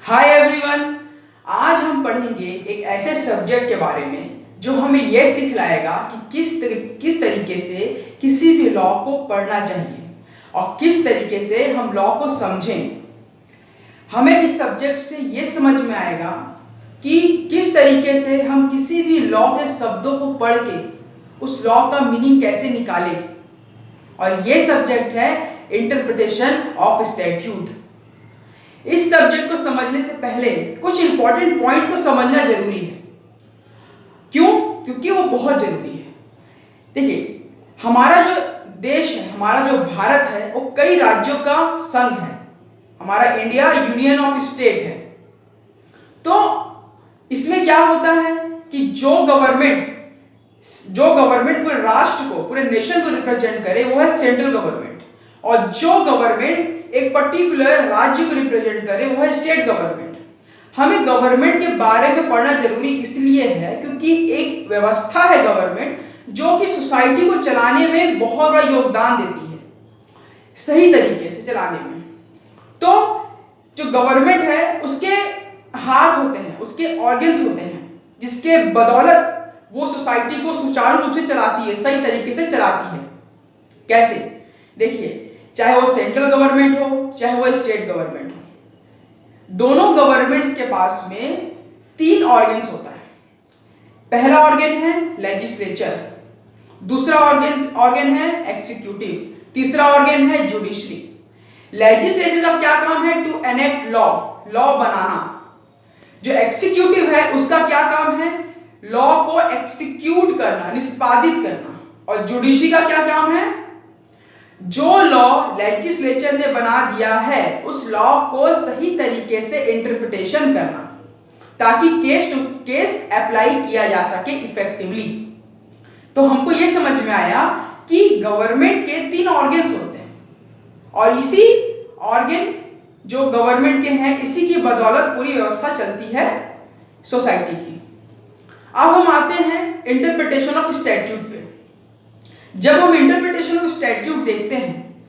Hi everyone. आज हम पढ़ेंगे एक ऐसे सब्जेक्ट के बारे में जो हमें यह सिखलाएगा कि किस तरीके से किसी भी लॉ को पढ़ना चाहिए और किस तरीके से हम लॉ को समझें। हमें इस सब्जेक्ट से ये समझ में आएगा कि किस तरीके से हम किसी भी लॉ के शब्दों को पढ़ के उस लॉ का मीनिंग कैसे निकालें। और ये सब्जेक्ट है इंटरप्रिटेशन ऑफ स्टैट्यूट। इस सब्जेक्ट को समझने से पहले कुछ इंपॉर्टेंट पॉइंट्स को समझना जरूरी है। क्यों? क्योंकि वो बहुत जरूरी है। देखिए, हमारा जो देश है, हमारा जो भारत है, वो कई राज्यों का संघ है। हमारा इंडिया यूनियन ऑफ स्टेट है। तो इसमें क्या होता है कि जो गवर्नमेंट पूरे राष्ट्र को, पूरे नेशन को रिप्रेजेंट करे, वो है सेंट्रल गवर्नमेंट। और जो गवर्नमेंट एक पर्टिकुलर राज्य को रिप्रेजेंट करे, वो है स्टेट गवर्नमेंट। हमें गवर्नमेंट के बारे में पढ़ना जरूरी इसलिए है क्योंकि एक व्यवस्था है गवर्नमेंट जो कि सोसाइटी को चलाने में बहुत बड़ा योगदान देती है, सही तरीके से चलाने में। तो जो गवर्नमेंट है उसके हाथ होते हैं, उसके ऑर्गन्स होते हैं, जिसके बदौलत वो सोसाइटी को सुचारू रूप से चलाती है, सही तरीके से चलाती है। कैसे? देखिए, चाहे वो सेंट्रल गवर्नमेंट हो चाहे वो स्टेट गवर्नमेंट हो, दोनों गवर्नमेंट्स के पास में 3 ऑर्गन्स होता है। पहला ऑर्गन है लेजिस्लेचर, दूसरा ऑर्गन है एग्जीक्यूटिव, तीसरा ऑर्गन है जुडिशरी। लेजिस्लेचर का क्या काम है? टू एनेक्ट लॉ बनाना। जो एग्जीक्यूटिव है उसका क्या काम है? लॉ को एक्सिक्यूट करना, निष्पादित करना। और जुडिशरी का क्या काम है? जो लॉ लेजिस्लेचर ने बना दिया है उस लॉ को सही तरीके से इंटरप्रिटेशन करना, ताकि केस टू केस अप्लाई किया जा सके इफेक्टिवली। तो हमको यह समझ में आया कि गवर्नमेंट के 3 ऑर्गन्स होते हैं और इसी ऑर्गन जो गवर्नमेंट के हैं, इसी की बदौलत पूरी व्यवस्था चलती है सोसाइटी की। अब हम आते हैं इंटरप्रिटेशन ऑफ स्टैट्यूट पे। जब हम इंटरप्रिटेशन ऑफ स्टैट्यूट देखते हैं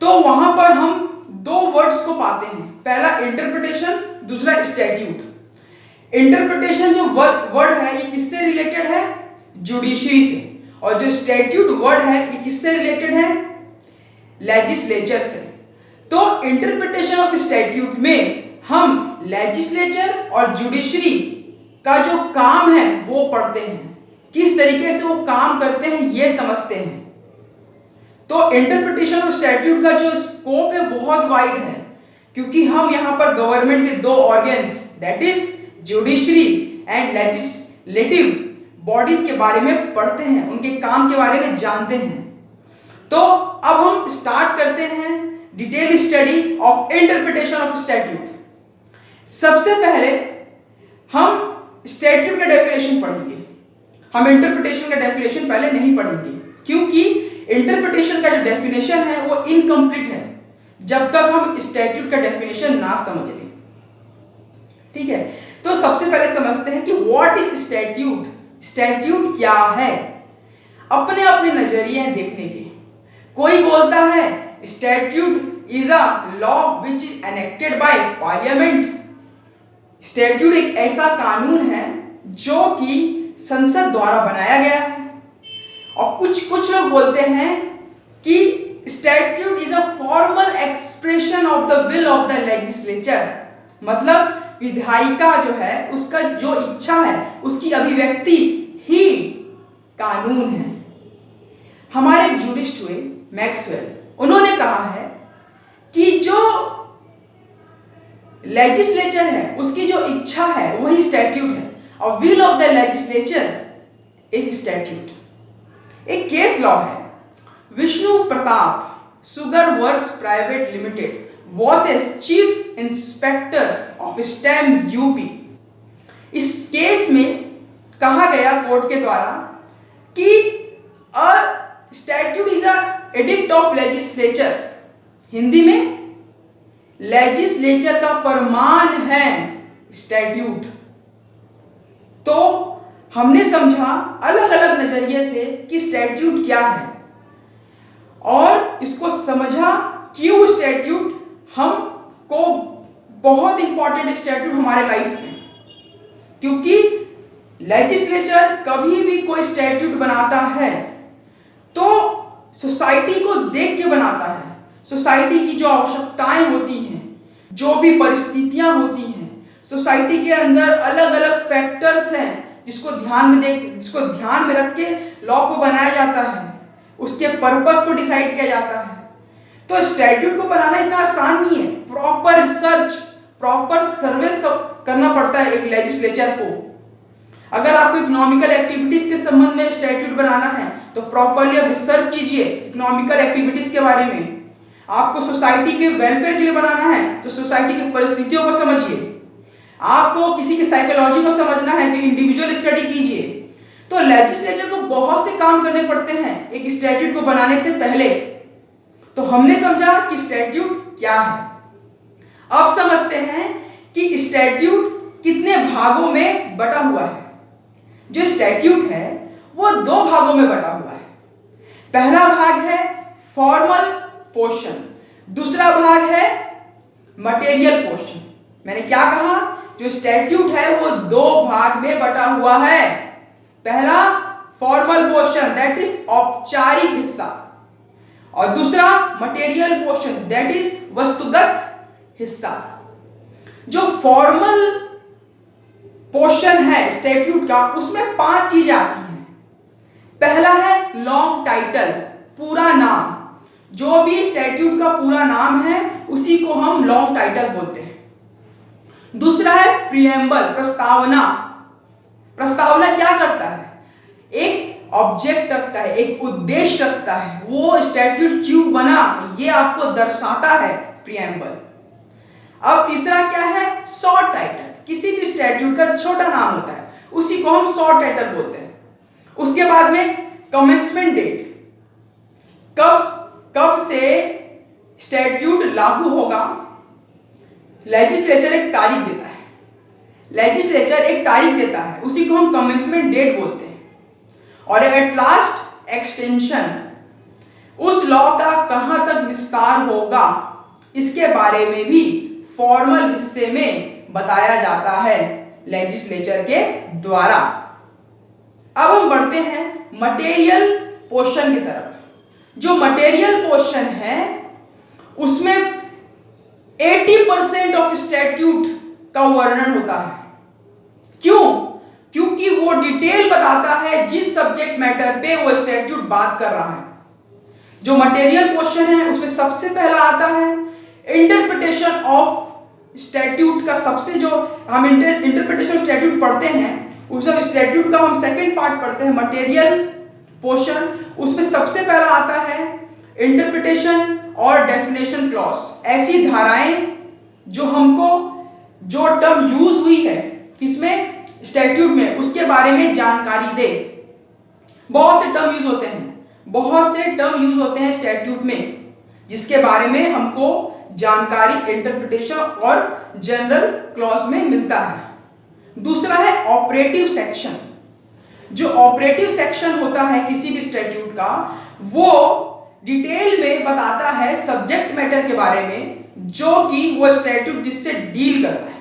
तो वहां पर हम 2 वर्ड्स को पाते हैं। पहला इंटरप्रिटेशन, दूसरा स्टैट्यूट। इंटरप्रिटेशन जो वर्ड है ये किससे रिलेटेड है? जुडिशरी से। और जो स्टैट्यूट वर्ड है ये किससे रिलेटेड है? लेजिस्लेचर से। तो इंटरप्रिटेशन ऑफ स्टैट्यूट में हम लेजिस्लेचर और जुडिशरी का जो काम है वो पढ़ते हैं, किस तरीके से वो काम करते हैं ये समझते हैं। तो इंटरप्रिटेशन ऑफ स्टैट्यूट का जो स्कोप है बहुत वाइड है, क्योंकि हम यहां पर गवर्नमेंट के 2 organs, that is judiciary and legislative bodies के बारे में पढ़ते हैं, उनके काम के बारे में जानते हैं। तो अब हम स्टार्ट करते हैं detail study of interpretation of statute. सबसे पहले हम स्टैट्यूट का डेफिनेशन पढ़ेंगे। हम इंटरप्रिटेशन का डेफिनेशन पहले नहीं पढ़ेंगे, क्योंकि इंटरप्रिटेशन का जो डेफिनेशन है वो इनकम्प्लीट है जब तक हम स्टैट्यूट का डेफिनेशन ना समझ लें। ठीक है, तो सबसे पहले समझते हैं कि व्हाट इज स्टैट्यूट। स्टैट्यूट क्या है? अपने अपने नजरिए हैं देखने के। कोई बोलता है statute is a law which is enacted by parliament. Statute एक ऐसा कानून है जो कि संसद द्वारा बनाया गया है। और कुछ लोग बोलते हैं कि statute is a formal expression of the will of the legislature. मतलब विधायिका जो है, उसका जो इच्छा है, उसकी अभिव्यक्ति ही कानून है। हमारे एक जूरिस्ट हुए मैक्सवेल, उन्होंने कहा है कि जो लेजिस्लेचर है उसकी जो इच्छा है वही स्टैट्यूट है, और will of the legislature is statute. एक केस लॉ है, Vishnu Pratap sugar works private limited was as chief inspector of stamp UP. इस केस में कहा गया कोर्ट के द्वारा कि a statute is a edict of legislature. Hindi में लेजिस्लेचर का फरमान है स्टैट्यूट। तो हमने समझा अलग अलग नजरिए से कि स्टैट्यूट क्या है, और इसको समझा क्यों स्टैट्यूट हमको बहुत इंपॉर्टेंट स्टैट्यूट हमारे लाइफ में, क्योंकि लेजिस्लेचर कभी भी कोई स्टैट्यूट बनाता है तो सोसाइटी को देख के बनाता है। सोसाइटी की जो आवश्यकताएं होती हैं, जो भी परिस्थितियां होती हैं, सोसाइटी के अंदर अलग अलग फैक्टर्स हैं जिसको ध्यान में रख के लॉ को बनाया जाता है, उसके पर्पस को डिसाइड किया जाता है। तो स्टैट्यूट को बनाना इतना आसान नहीं है। प्रॉपर रिसर्च, प्रॉपर सर्वे सब करना पड़ता है एक लेजिस्लेचर को। अगर आपको इकोनॉमिकल एक्टिविटीज के संबंध में स्टैट्यूट बनाना है तो प्रॉपरली आप रिसर्च कीजिए इकोनॉमिकल एक्टिविटीज के बारे में। आपको सोसाइटी के वेलफेयर के लिए बनाना है तो सोसाइटी की परिस्थितियों को समझिए। आपको किसी की साइकोलॉजी को समझना है तो इंडिविजुअल स्टडी कीजिए। तो लेजिस्लेचर को बहुत से काम करने पड़ते हैं एक स्टैट्यूट को बनाने से पहले। तो हमने समझा कि स्टैट्यूट क्या है। अब समझते हैं कि स्टैट्यूट कितने भागों में बटा हुआ है। जो स्टैट्यूट है वो 2 भागों में बटा हुआ है। पहला भाग है फॉर्मल पोर्शन, दूसरा भाग है मटेरियल पोर्शन। मैंने क्या कहा? जो स्टैट्यूट है वो 2 भाग में बटा हुआ है। पहला फॉर्मल पोर्शन, दैट इज औपचारिक हिस्सा, और दूसरा मटेरियल पोर्शन, दैट इज वस्तुगत हिस्सा। जो फॉर्मल पोर्शन है स्टैट्यूट का, उसमें 5 चीजें आती हैं। पहला है लॉन्ग टाइटल, पूरा नाम। जो भी स्टैट्यूट का पूरा नाम है उसी को हम लॉन्ग टाइटल बोलते हैं। दूसरा है प्रीएम्बल, प्रस्तावना। प्रस्तावना क्या करता है? एक ऑब्जेक्ट रखता है, एक उद्देश्य रखता है, वो स्टैट्यूट क्यों बना ये आपको दर्शाता है प्रीएम्बल। अब तीसरा क्या है? Short title. किसी भी स्टैट्यूट का छोटा नाम होता है, उसी को हम शॉर्ट टाइटल बोलते हैं। उसके बाद में कमेंसमेंट डेट, कब से स्टैट्यूट लागू होगा। लेजिस्लेचर एक तारीख देता है, लेजिस्लेचर एक तारीख देता है, उसी को हम कमेंसमेंट डेट बोलते हैं। और एट लास्ट एक्सटेंशन, उस लॉ का कहां तक विस्तार होगा इसके बारे में भी फॉर्मल हिस्से में बताया जाता है लेजिस्लेचर के द्वारा। अब हम बढ़ते हैं मटेरियल पोर्शन की तरफ। जो मटेरियल पोर्शन है उसमें 80% ऑफ स्टैट्यूट का वर्णन होता है। क्यों? क्योंकि वो डिटेल बताता है जिस सब्जेक्ट मैटर पे वो स्टैट्यूट बात कर रहा है। जो मटेरियल पोर्शन है उसमें सबसे पहला आता है इंटरप्रिटेशन ऑफ स्टैट्यूट का। सबसे जो हम इंटरप्रिटेशन स्टैट्यूट पढ़ते हैं उसमें स्टैट्यूट का हम सेकंड पार्ट पढ़ते हैं मटेरियल पोर्शन। उसमें सबसे पहला आता है इंटरप्रिटेशन और डेफिनेशन क्लॉज। ऐसी धाराएं जो हमको जो टर्म यूज हुई है किसमें? स्टैट्यूट में, उसके बारे में जानकारी दे। बहुत से टर्म यूज होते हैं, बहुत से टर्म यूज होते हैं स्टैट्यूट में जिसके बारे में हमको जानकारी इंटरप्रिटेशन और जनरल क्लॉज में मिलता है। दूसरा है ऑपरेटिव सेक्शन। जो ऑपरेटिव सेक्शन होता है किसी भी स्टैट्यूट का, वो डिटेल में बताता है सब्जेक्ट मैटर के बारे में जो कि वो स्टैट्यूट जिससे डील करता है,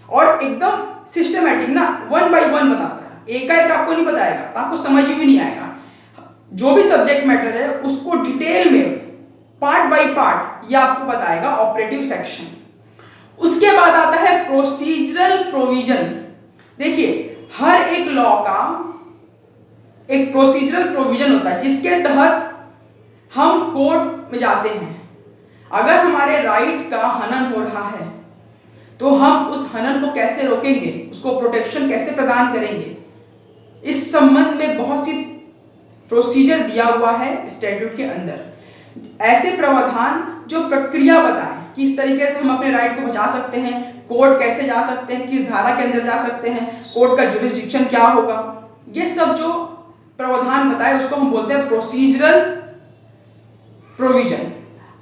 और एकदम सिस्टमैटिक ना, 1 by 1 बताता है। एक आपको नहीं बताएगा तो आपको समझ में नहीं आएगा। जो भी सब्जेक्ट मैटर है उसको डिटेल में पार्ट बाय पार्ट ये आपको बताएगा ऑपरेटिव सेक्शन। उसके बाद आता है प्रोसीजरल प्रोविजन। देखिए, हर एक लॉ का एक प्रोसीजरल प्रोविजन होता है जिसके तहत हम कोर्ट में जाते हैं। अगर हमारे राइट का हनन हो रहा है तो हम उस हनन को कैसे रोकेंगे, उसको प्रोटेक्शन कैसे प्रदान करेंगे, इस संबंध में बहुत सी प्रोसीजर दिया हुआ है स्टैट्यूट के अंदर। ऐसे प्रावधान जो प्रक्रिया बताएं किस तरीके से हम अपने राइट को बचा सकते हैं, कोर्ट कैसे जा सकते हैं, किस धारा के अंदर जा सकते हैं, कोर्ट का जुरिस्डिक्शन क्या होगा, ये सब जो प्रावधान बताए उसको हम बोलते हैं प्रोसीजरल प्रोविजन।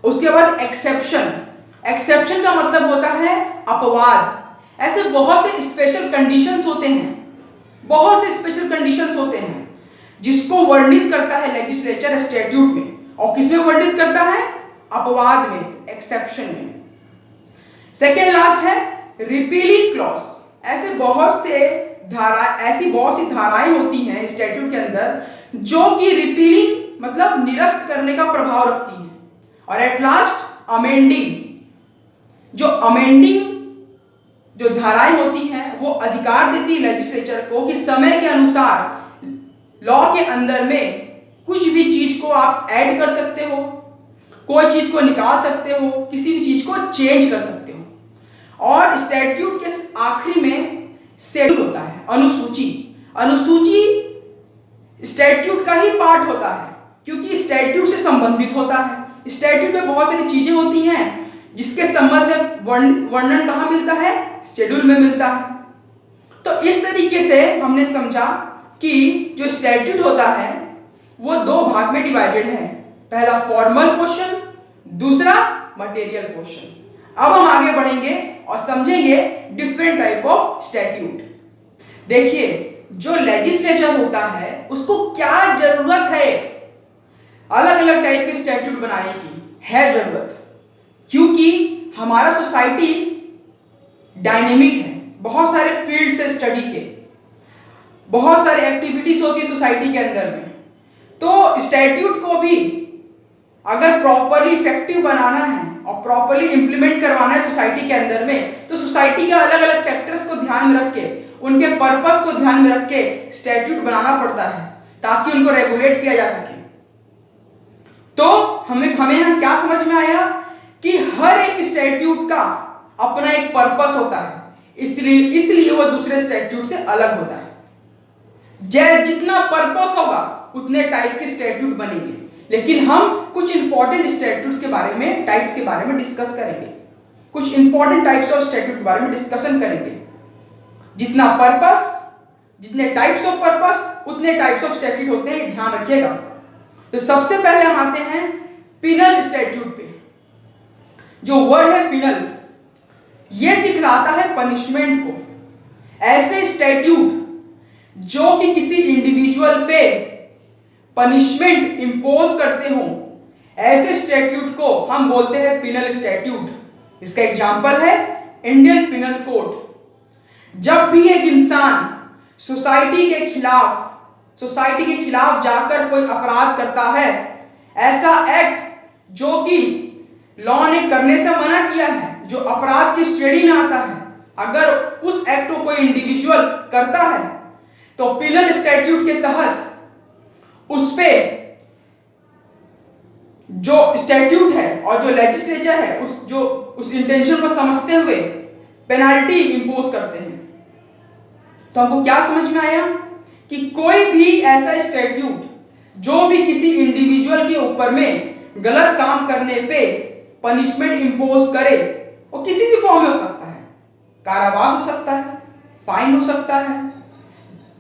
उसके बाद एक्सेप्शन। एक्सेप्शन का मतलब होता है अपवाद। ऐसे बहुत से स्पेशल कंडीशंस होते हैं, बहुत से स्पेशल कंडीशंस होते हैं जिसको वर्णित करता है लेजिस्लेचर स्टैट्यूट में। और किसमें वर्णित करता है? अपवाद में, एक्सेप्शन में। सेकेंड लास्ट है रिपीलिंग क्लॉज। ऐसी बहुत सी धाराएं होती हैं स्टैट्यूट के अंदर जो कि रिपीलिंग मतलब निरस्त करने का प्रभाव रखती हैं। और एट लास्ट अमेंडिंग, जो धाराएं होती हैं वो अधिकार देती है लेजिस्लेचर को कि समय के अनुसार लॉ के अंदर में कुछ भी चीज को आप ऐड कर सकते हो, कोई चीज को निकाल सकते हो, किसी भी चीज को चेंज कर सकते हो। और स्टैट्यूट के आखिरी में शेड्यूल होता है, अनुसूची स्टैट्यूट का ही पार्ट होता है क्योंकि स्टैट्यूट से संबंधित होता है। स्टैट्यूट में बहुत सारी चीजें होती हैं जिसके संबंध में वर्णन कहाँ मिलता है, शेड्यूल में मिलता है। तो इस तरीके से हमने समझा कि जो स्टैट्यूट होता है वो दो भाग में डिवाइडेड है, पहला फॉर्मल पोर्शन, दूसरा मटेरियल पोर्शन। अब हम आगे बढ़ेंगे और समझेंगे डिफरेंट टाइप ऑफ स्टैट्यूट। देखिए, जो लेजिस्लेचर होता है उसको क्या जरूरत है अलग अलग टाइप के स्टैट्यूट बनाने की, है जरूरत, क्योंकि हमारा सोसाइटी डायनेमिक है, बहुत सारे फील्ड से स्टडी के, बहुत सारे एक्टिविटीज होती है सोसाइटी के अंदर में। तो स्टैट्यूट को भी अगर प्रॉपरली इफेक्टिव बनाना है और प्रॉपरली इंप्लीमेंट करवाना है सोसाइटी के अंदर में, तो सोसाइटी के अलग अलग सेक्टर्स को ध्यान में रख के, उनके पर्पस को ध्यान में रख के स्टैट्यूट बनाना पड़ता है ताकि उनको रेगुलेट किया जा सके। तो हमें यहाँ क्या समझ में आया कि हर एक स्टैट्यूट का अपना एक पर्पस होता है, इसलिए वो दूसरे स्टैट्यूट से अलग होता है। जितना पर्पस होगा उतने टाइप के स्टैट्यूट बनेंगे, लेकिन हम कुछ इंपॉर्टेंट स्टैट्यूट्स के बारे में, टाइप्स के बारे में डिस्कस करेंगे, कुछ इंपॉर्टेंट टाइप्स ऑफ स्टैट्यूट के बारे में डिस्कशन करेंगे। जितना पर्पस, जितने टाइप्स ऑफ पर्पस उतने टाइप्स ऑफ स्टैट्यूट होते हैं, ध्यान रखिएगा। तो सबसे पहले हम आते हैं पिनल स्टैट्यूट पे। जो वर्ड है पिनल, ये दिखलाता है पनिशमेंट को। ऐसे स्टैट्यूट जो कि किसी इंडिविजुअल पे पनिशमेंट इंपोज करते हो, ऐसे स्टैट्यूट को हम बोलते हैं पिनल स्टैट्यूट। इसका एग्जांपल है इंडियन पिनल कोड। जब भी एक इंसान सोसाइटी के खिलाफ जाकर कोई अपराध करता है, ऐसा एक्ट जो कि लॉ ने करने से मना किया है, जो अपराध की श्रेणी में आता है, अगर उस एक्ट को कोई इंडिविजुअल करता है तो पिनल स्टैट्यूट के तहत उस पे जो स्टैट्यूट है और जो लेजिस्लेचर है उस इंटेंशन को समझते हुए पेनाल्टी इंपोज करते हैं। तो हमको क्या समझ में आया कि कोई भी ऐसा स्टैट्यूट जो भी किसी इंडिविजुअल के ऊपर में गलत काम करने पे पनिशमेंट इंपोज करे, वो किसी भी फॉर्म में हो सकता है, कारावास हो सकता है, फाइन हो सकता है,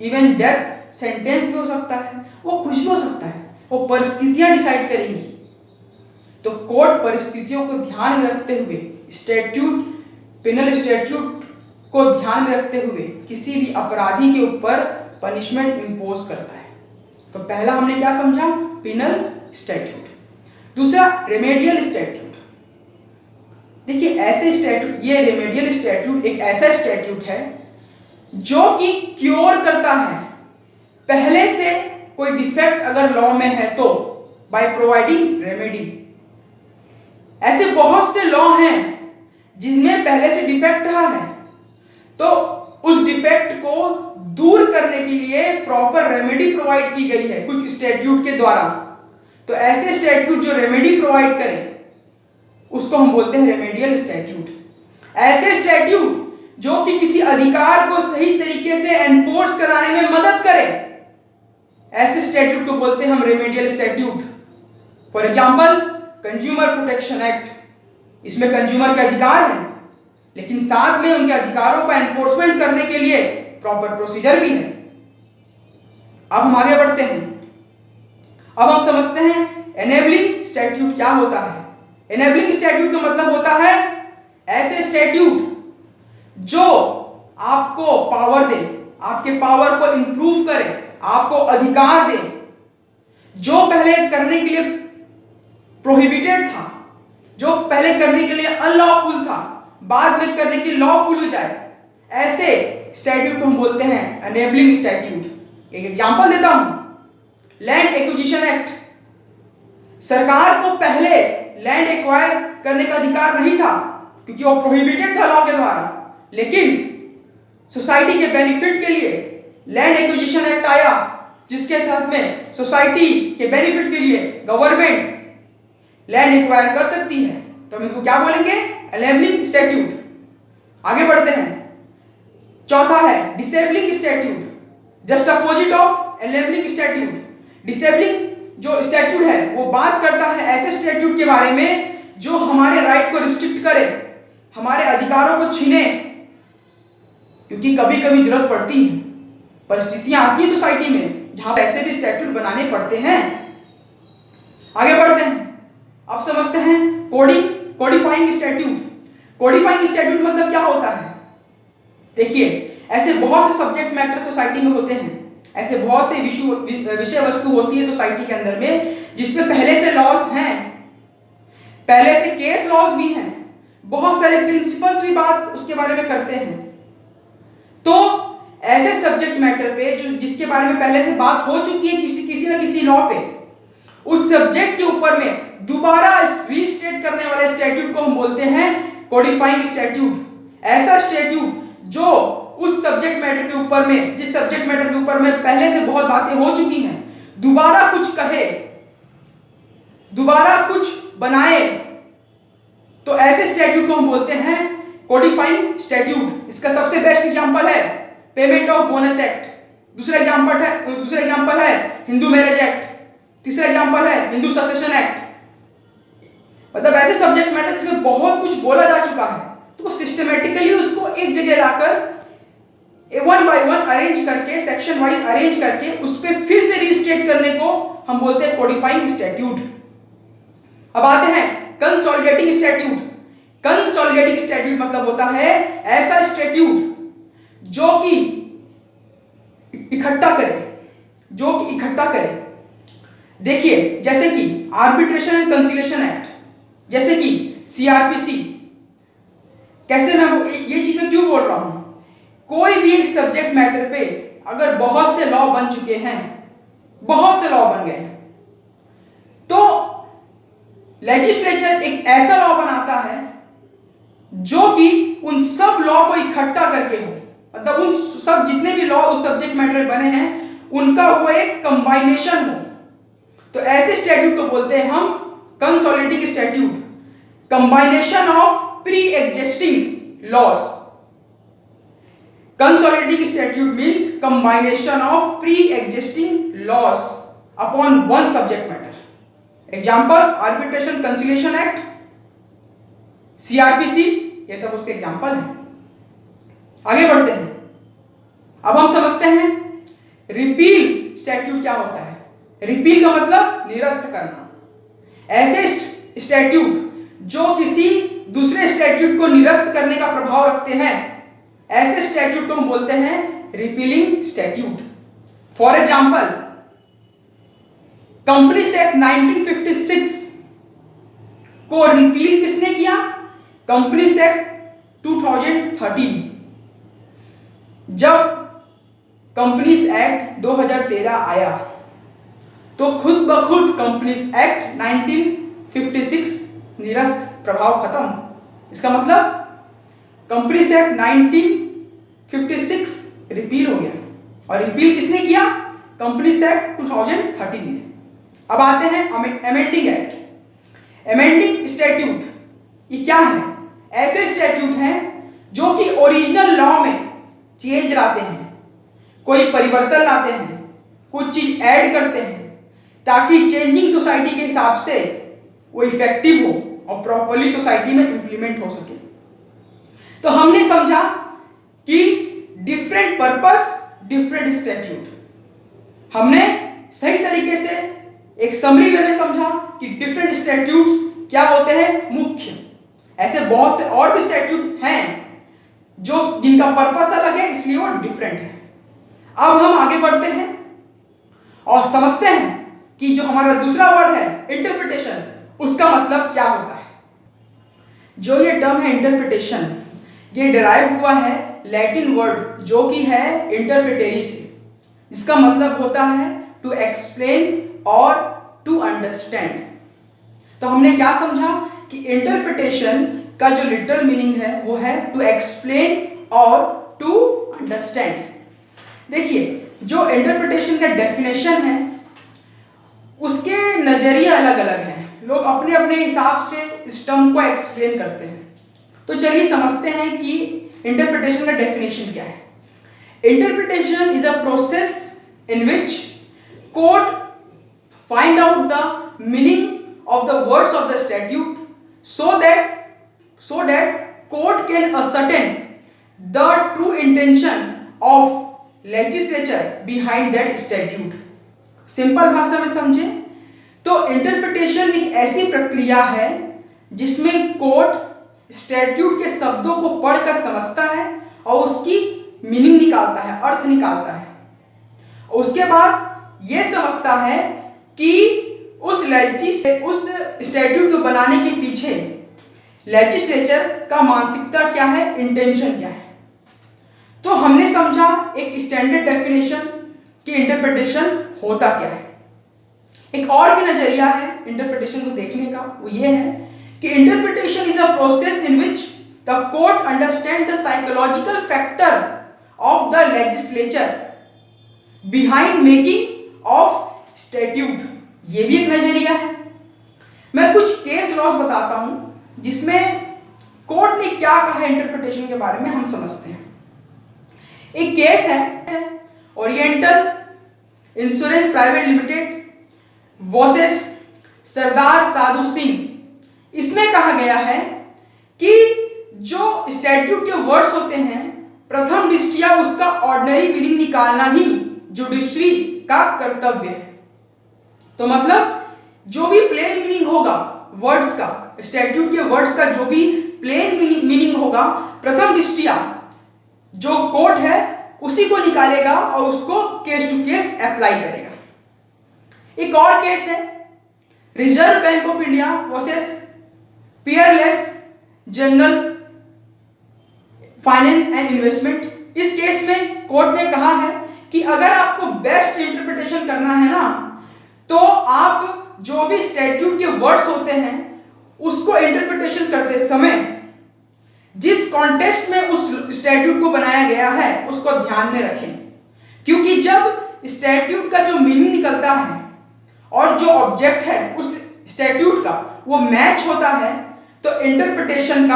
इवन डेथ सेंटेंस भी हो सकता है, वो कुछ भी हो सकता है, वो परिस्थितियां डिसाइड करेंगी। तो कोर्ट परिस्थितियों को ध्यान में रखते हुए स्टैट्यूट, पिनल स्टैट्यूट को ध्यान में रखते हुए किसी भी अपराधी के ऊपर पनिशमेंट इंपोज करता है। तो पहला हमने क्या समझा, पिनल स्टैट्यूट। दूसरा रेमेडियल स्टैट्यूट। देखिए, ऐसे स्टैट्यूट, ये रेमेडियल स्टैट्यूट एक ऐसा स्टैट्यूट है जो कि क्योर करता है पहले से कोई डिफेक्ट अगर लॉ में है तो, बाय प्रोवाइडिंग रेमेडी। ऐसे बहुत से लॉ हैं जिनमें पहले से डिफेक्ट रहा है, तो उस डिफेक्ट को दूर करने के लिए प्रॉपर रेमेडी प्रोवाइड की गई है कुछ स्टैट्यूट के द्वारा। तो ऐसे स्टैट्यूट जो रेमेडी प्रोवाइड करें उसको हम बोलते हैं रेमेडियल स्टैट्यूट। ऐसे स्टैट्यूट जो कि किसी अधिकार को सही तरीके से एनफोर्स कराने में मदद करे, ऐसे स्टैट्यूट को बोलते हैं हम remedial statute. For example consumer protection act, इसमें कंज्यूमर के अधिकार हैं लेकिन साथ में उनके अधिकारों का एनफोर्समेंट करने के लिए प्रॉपर प्रोसीजर भी है। अब हम आगे बढ़ते हैं, अब हम समझते हैं एनेबलिंग स्टैट्यूट क्या होता है। एनेबलिंग स्टैट्यूट का मतलब होता है ऐसे स्टैट्यूट जो आपको पावर दे, आपके पावर को इंप्रूव करे, आपको अधिकार दे, जो पहले करने के लिए प्रोहिबिटेड था, जो पहले करने के लिए अनलॉफुल था, बाद में करने की लॉफुल हो जाए, ऐसे स्टैट्यूट को हम बोलते हैं एनेबलिंग स्टैट्यूट। एक एग्जांपल देता हूं, लैंड एक्विजिशन एक्ट। सरकार को पहले लैंड एक्वायर करने का अधिकार नहीं था क्योंकि वो प्रोहिबिटेड था लॉ के द्वारा, लेकिन सोसाइटी के बेनिफिट के लिए लैंड एक्विजिशन एक्ट आया, जिसके तहत में सोसाइटी के बेनिफिट के लिए गवर्नमेंट लैंड एक्वायर कर सकती है। तो हम इसको क्या बोलेंगे? Enabling statute. आगे बढ़ते हैं, चौथा है disabling statute, just opposite of enabling statute. Disabling जो स्टैट्यूट है वो बात करता है ऐसे स्टैट्यूट के बारे में जो हमारे राइट को रिस्ट्रिक्ट करे, हमारे अधिकारों को छीने, क्योंकि कभी कभी जरूरत पड़ती है, परिस्थितियां आती है सोसाइटी में जहां ऐसे भी स्टैट्यूट बनाने पड़ते हैं। आगे बढ़ते हैं, अब समझते हैं कोडिफाइंग स्टैट्यूट। कोडिफाइंग स्टैट्यूट मतलब क्या होता है? देखिए, ऐसे बहुत से सब्जेक्ट मैटर सोसाइटी में होते हैं, ऐसे बहुत से विषय वस्तु होती है सोसाइटी के अंदर में जिसमें पहले से लॉज हैं, पहले से केस लॉज भी हैं, बहुत सारे प्रिंसिपल्स भी बात उसके बारे में करते हैं। तो ऐसे सब्जेक्ट मैटर पे जो जिसके बारे में पहले से बात हो चुकी है किसी न किसी लॉ पे, उस सब्जेक्ट के ऊपर में दोबारा रीस्टेट करने वाले स्टैट्यूट को हम बोलते हैं कोडिफाइंग स्टैट्यूट। ऐसा स्टैट्यूट जो उस सब्जेक्ट मैटर के ऊपर में, जिस सब्जेक्ट मैटर के ऊपर में पहले से बहुत बातें हो चुकी हैं, दोबारा कुछ कहे, दोबारा कुछ बनाए, तो ऐसे स्टैट्यूट को हम बोलते हैं कोडिफाइंग स्टैट्यूट। इसका सबसे बेस्ट एग्जांपल है पेमेंट ऑफ बोनस एक्ट, दूसरा एग्जांपल है हिंदू मैरिज एक्ट, तीसरा एग्जांपल है हिंदू सक्सेशन एक्ट। मतलब ऐसे सब्जेक्ट मैटर जिसमें बहुत कुछ बोला जा चुका है, तो सिस्टमैटिकली उसको एक जगह लाकर वन बाय वन अरेंज करके, सेक्शन वाइज अरेंज करके उस पर फिर से रीस्टेट करने को हम बोलते हैं कोडिफाइंग स्टैट्यूट। अब आते हैं कंसोलिडेटिंग स्टैट्यूट। कंसोलिडेटिंग स्टैट्यूट मतलब होता है ऐसा स्टैट्यूट जो कि इकट्ठा करे, देखिए जैसे कि आर्बिट्रेशन एंड कंसिलिएशन एक्ट, जैसे कि सीआरपीसी। कैसे मैं ये चीज में क्यों बोल रहा हूं? कोई भी एक सब्जेक्ट मैटर पे अगर बहुत से लॉ बन चुके हैं, बहुत से लॉ बन गए हैं, तो लेजिस्लेचर एक ऐसा लॉ बनाता है जो कि उन सब लॉ को इकट्ठा करके हो, मतलब उन सब जितने भी लॉ उस सब्जेक्ट मैटर बने हैं उनका वो एक कंबाइनेशन हो। तो ऐसे स्टैट्यूट को बोलते हैं हम consolidating statute, combination of pre existing laws. Consolidating statute means combination of pre-existing laws upon one subject matter. Example, Arbitration Conciliation Act, CRPC, ये सब उसके एग्जाम्पल हैं। आगे बढ़ते हैं, अब हम समझते हैं रिपील स्टैट्यूट क्या होता है। रिपील का मतलब निरस्त करना। ऐसे स्टैट्यूट जो किसी दूसरे स्टैट्यूट को निरस्त करने का प्रभाव रखते हैं, ऐसे स्टैट्यूट को हम बोलते हैं repealing statute. For example, companies act 1956 को रिपील किसने किया? Companies act 2013। जब कंपनीज एक्ट 2013 आया तो खुद ब खुद कंपनीज एक्ट 1956 निरस्त, प्रभाव खत्म। इसका मतलब कंपनीज एक्ट 1956 रिपील हो गया। और रिपील किसने किया? कंपनीज एक्ट 2013 ने। अब आते हैं अमेंडिंग एक्ट। अमेंडिंग स्टैट्यूट ये क्या है? ऐसे स्टैट्यूट हैं जो कि ओरिजिनल लॉ में चेंज लाते हैं, कोई परिवर्तन लाते हैं, कुछ चीज ऐड करते हैं ताकि चेंजिंग सोसाइटी के हिसाब से वो इफेक्टिव हो और प्रॉपर्ली सोसाइटी में इंप्लीमेंट हो सके। तो हमने समझा कि डिफरेंट पर्पस डिफरेंट स्टैट्यूट। हमने सही तरीके से एक समरी वे में समझा कि डिफरेंट स्टैट्यूट्स क्या होते हैं, मुख्य। ऐसे बहुत से और भी स्टैट्यूट हैं जो जिनका पर्पस अलग है, इसलिए वो डिफरेंट है। अब हम आगे बढ़ते हैं और समझते हैं कि जो हमारा दूसरा वर्ड है इंटरप्रिटेशन, उसका मतलब क्या होता है। जो ये टर्म है इंटरप्रिटेशन, ये डिराइव हुआ है लैटिन वर्ड जो कि है इंटरप्रेटरी से, जिसका मतलब होता है टू एक्सप्लेन और टू अंडरस्टैंड। तो हमने क्या समझा कि इंटरप्रिटेशन का जो लिटरल मीनिंग है वो है टू एक्सप्लेन और टू अंडरस्टैंड। देखिए, जो इंटरप्रिटेशन का डेफिनेशन है उसके नजरिए अलग अलग हैं, लोग अपने अपने हिसाब से इस टर्म को एक्सप्लेन करते हैं। तो चलिए समझते हैं कि इंटरप्रिटेशन का डेफिनेशन क्या है। Interpretation is a process in which court find out the meaning of the words of the statute so that court can ascertain the true intention of legislature behind that statute। Simple भाषा में समझे तो interpretation एक ऐसी प्रक्रिया है जिसमें court statute के शब्दों को पढ़कर समझता है और उसकी मीनिंग निकालता है, अर्थ निकालता है। उसके बाद यह समझता है कि उस स्टैट्यूट को बनाने के पीछे लेजिस्लेचर का मानसिकता क्या है, इंटेंशन क्या है। तो हमने समझा एक स्टैंडर्ड डेफिनेशन कि इंटरप्रिटेशन होता क्या है। एक और भी नजरिया है इंटरप्रिटेशन को देखने का, वो ये है कि interpretation is a process in which the court understand the psychological factor of the legislature behind making of statute. ये भी एक नजरिया है। मैं कुछ केस लॉस बताता हूं जिसमें कोर्ट ने क्या कहा इंटरप्रिटेशन के बारे में, हम समझते हैं। एक केस है Oriental Insurance private limited versus Sardar Sadhu Singh. इसमें कहा गया है कि जो स्टैट्यूट के वर्ड्स होते हैं, प्रथम दृष्टया उसका ऑर्डिनरी मीनिंग निकालना ही जुडिशरी का कर्तव्य है। तो मतलब जो भी प्लेन मीनिंग होगा वर्ड्स का, स्टैट्यूट के वर्ड्स का जो भी प्लेन मीनिंग होगा, प्रथम दृष्टया जो कोर्ट है उसी को निकालेगा और उसको केस टू केस अप्लाई करेगा। एक और केस है reserve bank of India versus Peerless general finance and investment. इस केस में कोर्ट ने कहा है कि अगर आपको बेस्ट इंटरप्रिटेशन करना है ना, तो आप जो भी स्टैट्यूट के वर्ड्स होते हैं उसको इंटरप्रिटेशन करते समय जिस कॉन्टेक्स्ट में उस स्टैट्यूट को बनाया गया है उसको ध्यान में रखें। क्योंकि जब स्टैट्यूट का जो मीनिंग निकलता है और जो ऑब्जेक्ट है उस स्टैट्यूट का वो मैच होता है, तो इंटरप्रिटेशन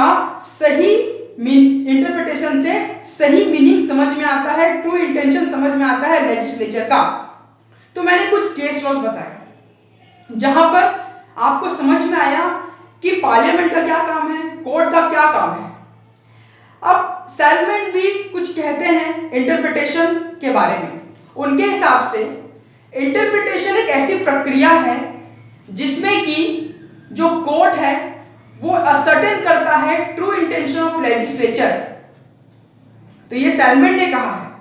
से सही मीनिंग समझ में आता है, ट्रू इंटेंशन समझ में आता है लेजिस्लेचर का। तो मैंने कुछ केस लॉस बताए जहां पर आपको समझ में आया कि पार्लियामेंट का क्या काम है, कोर्ट का क्या काम है। अब सेलमेंट भी कुछ कहते हैं इंटरप्रिटेशन के बारे में। उनके हिसाब से इंटरप्रिटेशन एक ऐसी प्रक्रिया है जिसमें कि जो कोर्ट है वो असर्टेन करता है ट्रू इंटेंशन ऑफ लेजिस्लेचर। तो ये सेलमेंट ने कहा है।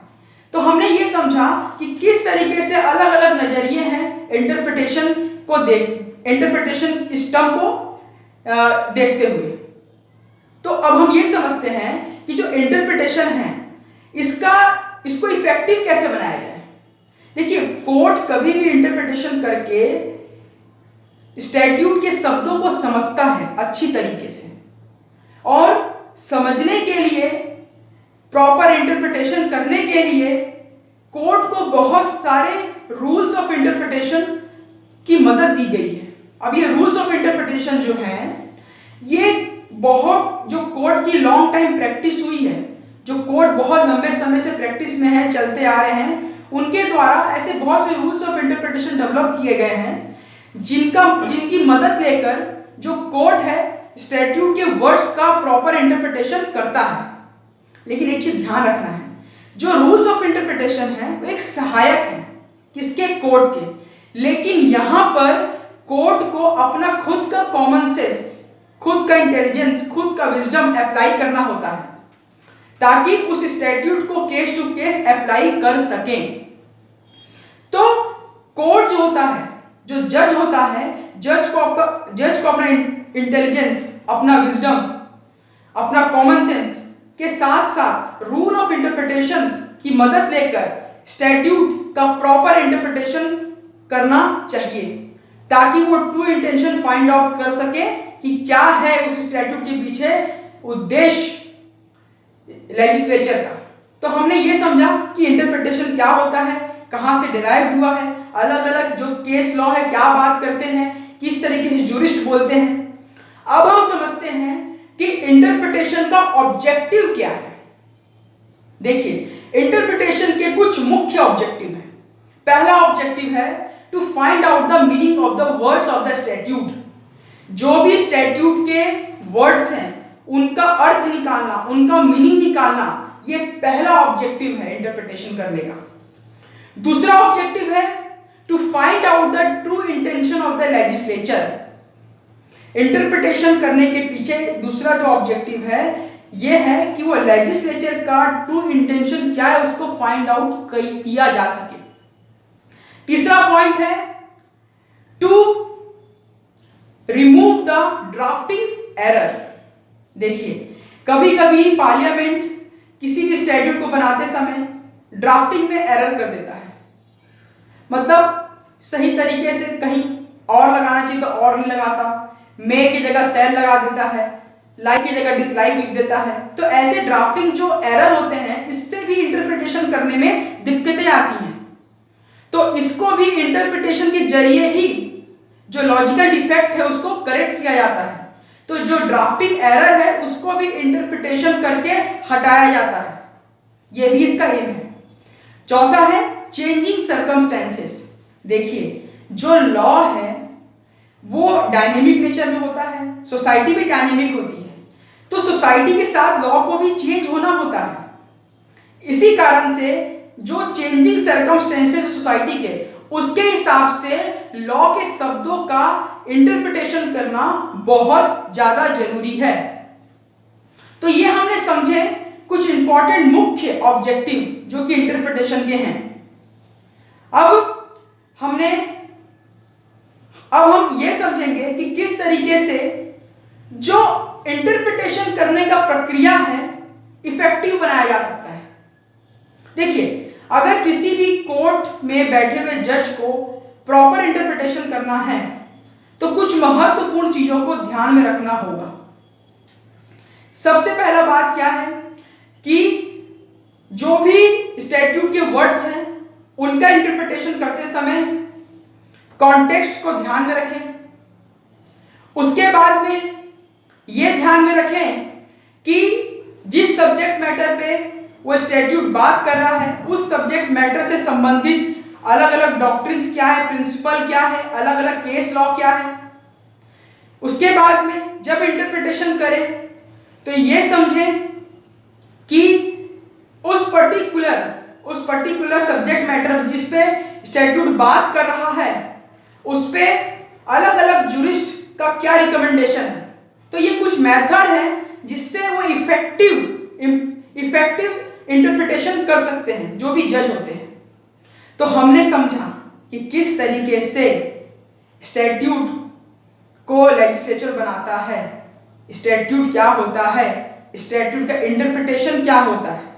तो हमने ये समझा कि किस तरीके से अलग अलग नजरिए हैं इंटरप्रिटेशन इस टर्म को देखते हुए। तो अब हम ये समझते हैं कि जो इंटरप्रिटेशन है इसको इफेक्टिव कैसे बनाया जाए। देखिए, कोर्ट कभी भी इंटरप्रिटेशन करके स्टैट्यूट के शब्दों को समझता है अच्छी तरीके से, और समझने के लिए प्रॉपर इंटरप्रिटेशन करने के लिए कोर्ट को बहुत सारे रूल्स ऑफ इंटरप्रिटेशन की मदद दी गई है। अब ये रूल्स ऑफ इंटरप्रिटेशन जो है ये बहुत जो कोर्ट की लॉन्ग टाइम प्रैक्टिस हुई है, जो कोर्ट बहुत लंबे समय से प्रैक्टिस में है, चलते आ रहे हैं, उनके द्वारा ऐसे बहुत से रूल्स ऑफ इंटरप्रिटेशन डेवलप किए गए हैं जिनकी मदद लेकर जो कोर्ट है स्टैट्यूट के वर्ड्स का प्रॉपर इंटरप्रिटेशन करता है। लेकिन एक चीज ध्यान रखना है, जो रूल्स ऑफ इंटरप्रिटेशन है वो एक सहायक है किसके, कोर्ट के। लेकिन यहां पर कोर्ट को अपना खुद का कॉमन सेंस, खुद का इंटेलिजेंस, खुद का विजडम अप्लाई करना होता है ताकि उस स्टैट्यूट को केस टू केस अप्लाई कर सकें। तो कोर्ट जो होता है, जो जज होता है, जज को अपना इंटेलिजेंस, अपना विजडम अपना कॉमन सेंस के साथ साथ रूल ऑफ इंटरप्रिटेशन की मदद लेकर स्टैट्यूट का प्रॉपर इंटरप्रिटेशन करना चाहिए, ताकि वो ट्रू इंटेंशन फाइंड आउट कर सके कि क्या है उस स्टैट्यूट के पीछे उद्देश्य लेजिस्लेचर का। तो हमने ये समझा कि इंटरप्रिटेशन क्या होता है, कहां से डिराइव हुआ है, अलग अलग जो केस लॉ है क्या बात करते हैं, किस तरीके से जूरिस्ट बोलते हैं। अब हम समझते हैं कि इंटरप्रिटेशन का ऑब्जेक्टिव क्या है। देखिए, इंटरप्रिटेशन के कुछ मुख्य ऑब्जेक्टिव हैं। पहला ऑब्जेक्टिव है to find out the meaning of the words of the statute. जो भी स्टैट्यूट के वर्ड्स हैं उनका अर्थ निकालना, उनका मीनिंग निकालना, ये पहला ऑब्जेक्टिव है इंटरप्रिटेशन करने का। दूसरा ऑब्जेक्टिव है to find out the true intention of the legislature. Interpretation करने के पीछे दूसरा जो ऑब्जेक्टिव है ये है कि वो लेजिस्लेचर का ट्रू इंटेंशन क्या है उसको फाइंड आउट किया जा सके। तीसरा पॉइंट है to remove the drafting error. देखिए, कभी कभी पार्लियामेंट किसी भी स्टैट्यूट को बनाते समय ड्राफ्टिंग में एरर कर देता है, मतलब सही तरीके से कहीं और लगाना चाहिए तो और नहीं लगाता, मे की जगह सैल लगा देता है, लाइक की जगह डिसलाइक लिख देता है। तो ऐसे ड्राफ्टिंग जो एरर होते हैं इससे भी इंटरप्रिटेशन करने में दिक्कतें आती हैं। तो इसको भी इंटरप्रिटेशन के जरिए ही जो लॉजिकल डिफेक्ट है उसको करेक्ट किया जाता है। तो जो ड्राफ्टिंग एरर है उसको भी इंटरप्रिटेशन करके हटाया जाता है, यह भी इसका एम है। चौथा है चेंजिंग सर्कमस्टेंसेस। देखिए, जो लॉ है वो डायनेमिक नेचर में होता है, सोसाइटी भी डायनेमिक होती है, तो सोसाइटी के साथ लॉ को भी चेंज होना होता है। इसी कारण से जो चेंजिंग सर्कमस्टेंसेस सोसाइटी के, उसके हिसाब से लॉ के शब्दों का इंटरप्रिटेशन करना बहुत ज्यादा जरूरी है। तो ये हमने समझे कुछ इंपॉर्टेंट मुख्य ऑब्जेक्टिव जो कि इंटरप्रिटेशन के हैं। अब हम ये समझेंगे कि किस तरीके से जो इंटरप्रिटेशन करने का प्रक्रिया है इफेक्टिव बनाया जा सकता है। देखिए, अगर किसी भी कोर्ट में बैठे हुए जज को प्रॉपर इंटरप्रिटेशन करना है तो कुछ महत्वपूर्ण चीजों को ध्यान में रखना होगा। सबसे पहला बात क्या है कि जो भी स्टैट्यूट के वर्ड्स हैं उनका इंटरप्रिटेशन करते समय कॉन्टेक्स्ट को ध्यान में रखें। उसके बाद में यह ध्यान में रखें कि जिस सब्जेक्ट मैटर पे वो स्टैट्यूट बात कर रहा है उस सब्जेक्ट मैटर से संबंधित अलग अलग डॉक्ट्रिन्स क्या है, प्रिंसिपल क्या है, अलग अलग केस लॉ क्या है। उसके बाद में जब इंटरप्रिटेशन करें तो ये समझें कि उस पर्टिकुलर सब्जेक्ट मैटर जिस पे स्टैट्यूट बात कर रहा है उस पे अलग अलग जूरिस्ट का क्या रिकमेंडेशन है। तो ये कुछ मेथड है जिससे वो इफेक्टिव इंटरप्रिटेशन कर सकते हैं जो भी जज होते हैं। तो हमने समझा कि किस तरीके से स्टैट्यूट को लेजिस्लेचर बनाता है, स्टैट्यूट क्या होता है, स्टैट्यूट का इंटरप्रिटेशन क्या होता है।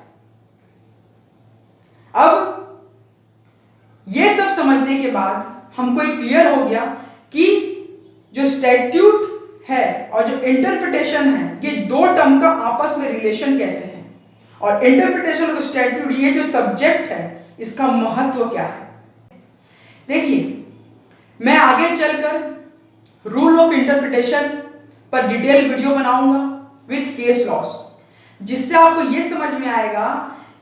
अब ये सब समझने के बाद हमको ये क्लियर हो गया कि जो स्टैट्यूट है और जो इंटरप्रिटेशन है ये दो टर्म का आपस में रिलेशन कैसे है, और इंटरप्रिटेशन ऑफ स्टैट्यूट ये जो सब्जेक्ट है इसका महत्व क्या है। देखिए, मैं आगे चलकर रूल ऑफ इंटरप्रिटेशन पर डिटेल वीडियो बनाऊंगा विद केस लॉस, जिससे आपको यह समझ में आएगा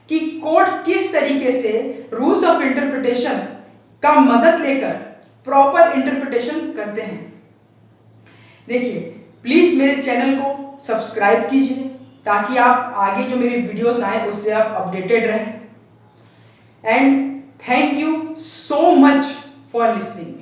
कि कोर्ट किस तरीके से रूल्स ऑफ इंटरप्रिटेशन का मदद लेकर प्रॉपर इंटरप्रिटेशन करते हैं। देखिए, प्लीज मेरे चैनल को सब्सक्राइब कीजिए ताकि आप आगे जो मेरी वीडियोस आए उससे आप अपडेटेड रहें। And thank you so much for listening.